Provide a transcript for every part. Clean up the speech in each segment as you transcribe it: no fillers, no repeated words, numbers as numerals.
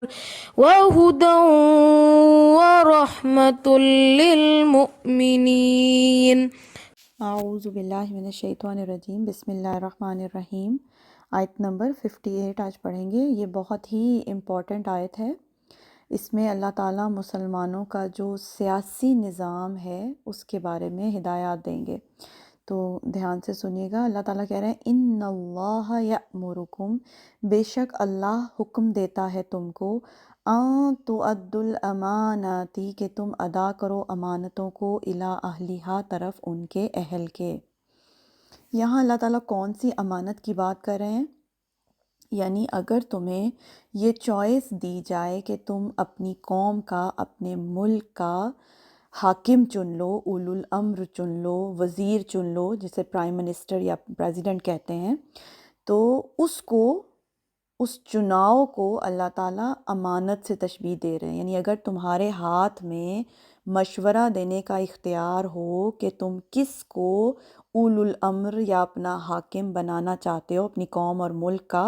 وهدى ورحمة للمؤمنين۔ اعوذ باللہ من الشیطان الرجیم، بسم اللہ الرحمن الرحیم۔ آیت نمبر 58 آج پڑھیں گے۔ یہ بہت ہی امپورٹنٹ آیت ہے۔ اس میں اللہ تعالیٰ مسلمانوں کا جو سیاسی نظام ہے اس کے بارے میں ہدایات دیں گے، تو دھیان سے سنیے گا۔ اللہ تعالیٰ کہہ رہے ہیں ان اللہ یأمرکم، بے شک اللہ حکم دیتا ہے تم کو، ان تؤدوا الاماناتی، کہ تم ادا کرو امانتوں کو، الی اہلیہا، طرف ان کے اہل کے۔ یہاں اللہ تعالیٰ کون سی امانت کی بات کر رہے ہیں؟ یعنی اگر تمہیں یہ چوائس دی جائے کہ تم اپنی قوم کا، اپنے ملک کا حاکم چن لو، اولو الامر چن لو، وزیر چن لو، جسے پرائم منسٹر یا پریزیڈنٹ کہتے ہیں، تو اس چناؤ کو اللہ تعالیٰ امانت سے تشبیہ دے رہے ہیں۔ یعنی اگر تمہارے ہاتھ میں مشورہ دینے کا اختیار ہو کہ تم کس کو اولو الامر یا اپنا حاکم بنانا چاہتے ہو اپنی قوم اور ملک کا،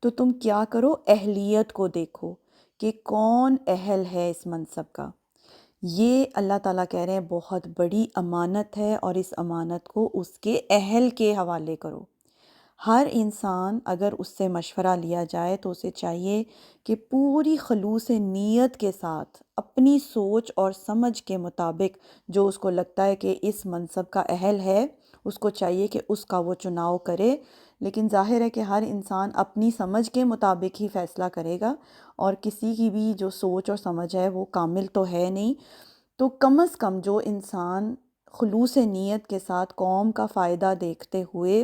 تو تم کیا کرو؟ اہلیت کو دیکھو کہ کون اہل ہے اس منصب کا۔ یہ اللہ تعالیٰ کہہ رہے ہیں بہت بڑی امانت ہے، اور اس امانت کو اس کے اہل کے حوالے کرو۔ ہر انسان اگر اس سے مشورہ لیا جائے تو اسے چاہیے کہ پوری خلوص نیت کے ساتھ اپنی سوچ اور سمجھ کے مطابق جو اس کو لگتا ہے کہ اس منصب کا اہل ہے، اس کو چاہیے کہ اس کا وہ چناؤ کرے۔ لیکن ظاہر ہے کہ ہر انسان اپنی سمجھ کے مطابق ہی فیصلہ کرے گا، اور کسی کی بھی جو سوچ اور سمجھ ہے وہ کامل تو ہے نہیں۔ تو کم از کم جو انسان خلوص نیت کے ساتھ قوم کا فائدہ دیکھتے ہوئے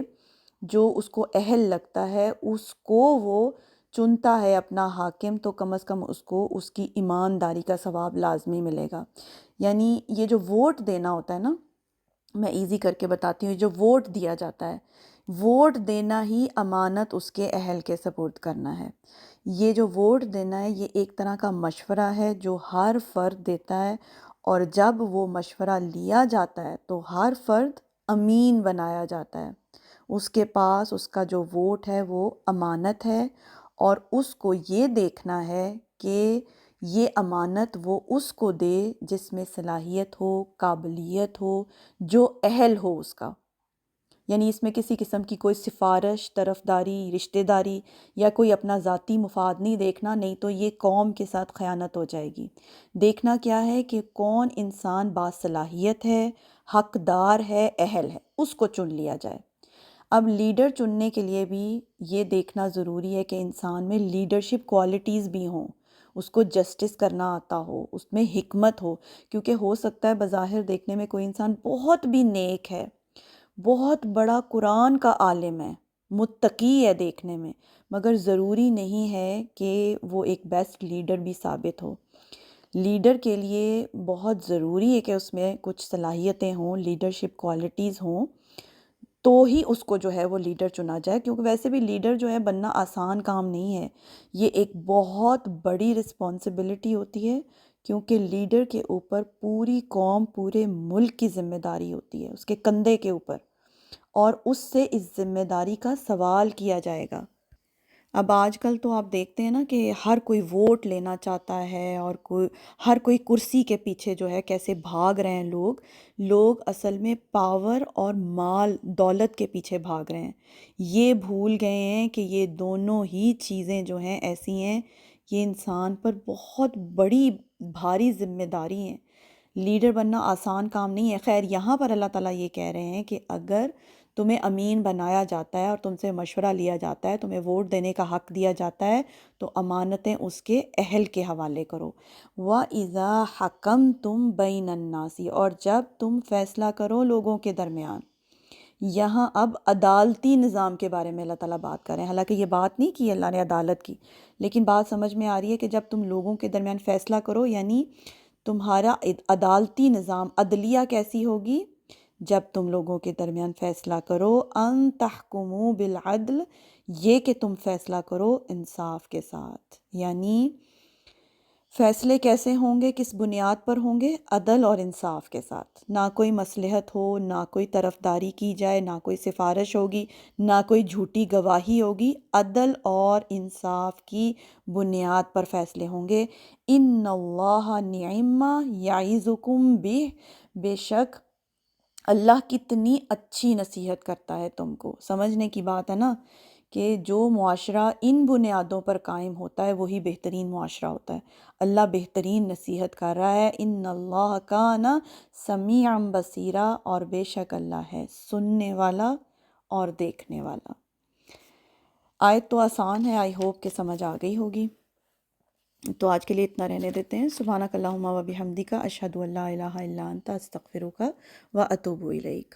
جو اس کو اہل لگتا ہے اس کو وہ چنتا ہے اپنا حاکم، تو کم از کم اس کو اس کی ایمانداری کا ثواب لازمی ملے گا۔ یعنی یہ جو ووٹ دینا ہوتا ہے نا، میں ایزی کر کے بتاتی ہوں، جو ووٹ دیا جاتا ہے، ووٹ دینا ہی امانت اس کے اہل کے سپرد کرنا ہے۔ یہ جو ووٹ دینا ہے یہ ایک طرح کا مشورہ ہے جو ہر فرد دیتا ہے، اور جب وہ مشورہ لیا جاتا ہے تو ہر فرد امین بنایا جاتا ہے۔ اس کے پاس اس کا جو ووٹ ہے وہ امانت ہے، اور اس کو یہ دیکھنا ہے کہ یہ امانت وہ اس کو دے جس میں صلاحیت ہو، قابلیت ہو، جو اہل ہو اس کا۔ یعنی اس میں کسی قسم کی کوئی سفارش، طرفداری، رشتہ داری یا کوئی اپنا ذاتی مفاد نہیں دیکھنا، نہیں تو یہ قوم کے ساتھ خیانت ہو جائے گی۔ دیکھنا کیا ہے کہ کون انسان باصلاحیت ہے، حقدار ہے، اہل ہے، اس کو چن لیا جائے۔ اب لیڈر چننے کے لیے بھی یہ دیکھنا ضروری ہے کہ انسان میں لیڈرشپ کوالٹیز بھی ہوں، اس کو جسٹس کرنا آتا ہو، اس میں حکمت ہو، کیونکہ ہو سکتا ہے بظاہر دیکھنے میں کوئی انسان بہت بھی نیک ہے، بہت بڑا قرآن کا عالم ہے، متقی ہے دیکھنے میں، مگر ضروری نہیں ہے کہ وہ ایک بیسٹ لیڈر بھی ثابت ہو۔ لیڈر کے لیے بہت ضروری ہے کہ اس میں کچھ صلاحیتیں ہوں، لیڈرشپ کوالٹیز ہوں، تو ہی اس کو جو ہے وہ لیڈر چنا جائے۔ کیونکہ ویسے بھی لیڈر جو ہے بننا آسان کام نہیں ہے، یہ ایک بہت بڑی رسپانسبلٹی ہوتی ہے، کیونکہ لیڈر کے اوپر پوری قوم، پورے ملک کی ذمہ داری ہوتی ہے اس کے کندھے کے اوپر، اور اس سے اس ذمہ داری کا سوال کیا جائے گا۔ اب آج کل تو آپ دیکھتے ہیں نا کہ ہر کوئی ووٹ لینا چاہتا ہے، اور ہر کوئی کرسی کے پیچھے جو ہے کیسے بھاگ رہے ہیں لوگ اصل میں پاور اور مال دولت کے پیچھے بھاگ رہے ہیں۔ یہ بھول گئے ہیں کہ یہ دونوں ہی چیزیں جو ہیں ایسی ہیں، یہ انسان پر بہت بڑی بھاری ذمہ داری ہیں۔ لیڈر بننا آسان کام نہیں ہے۔ خیر یہاں پر اللہ تعالیٰ یہ کہہ رہے ہیں کہ اگر تمہیں امین بنایا جاتا ہے اور تم سے مشورہ لیا جاتا ہے، تمہیں ووٹ دینے کا حق دیا جاتا ہے، تو امانتیں اس کے اہل کے حوالے کرو۔ وَإِذَا حَكَمْتُمْ بَيْنَ النَّاسِ، اور جب تم فیصلہ کرو لوگوں کے درمیان۔ یہاں اب عدالتی نظام کے بارے میں اللہ تعالیٰ بات کر رہے ہیں، حالانکہ یہ بات نہیں کی اللہ نے عدالت کی، لیکن بات سمجھ میں آ رہی ہے کہ جب تم لوگوں کے درمیان فیصلہ کرو، یعنی تمہارا عدالتی نظام، عدلیہ کیسی ہوگی؟ جب تم لوگوں کے درمیان فیصلہ کرو، ان تحکموا بالعدل، یہ کہ تم فیصلہ کرو انصاف کے ساتھ۔ یعنی فیصلے کیسے ہوں گے، کس بنیاد پر ہوں گے؟ عدل اور انصاف کے ساتھ، نہ کوئی مصلحت ہو، نہ کوئی طرفداری کی جائے، نہ کوئی سفارش ہوگی، نہ کوئی جھوٹی گواہی ہوگی، عدل اور انصاف کی بنیاد پر فیصلے ہوں گے۔ ان اللہ نعم یعظکم بہ، بے شک اللہ کتنی اچھی نصیحت کرتا ہے تم کو۔ سمجھنے کی بات ہے نا کہ جو معاشرہ ان بنیادوں پر قائم ہوتا ہے وہی بہترین معاشرہ ہوتا ہے۔ اللہ بہترین نصیحت کر رہا ہے، ان اللہ کان سمیعا بصیرا، اور بے شک اللہ ہے سننے والا اور دیکھنے والا۔ آیت تو آسان ہے، آئی ہوپ کہ سمجھ آ گئی ہوگی۔ تو آج کے لیے اتنا رہنے دیتے ہیں۔ سبحانک اللہم و بحمدک، اشہد ان لا الہ الا انت، استغفرک و اتوب الیک۔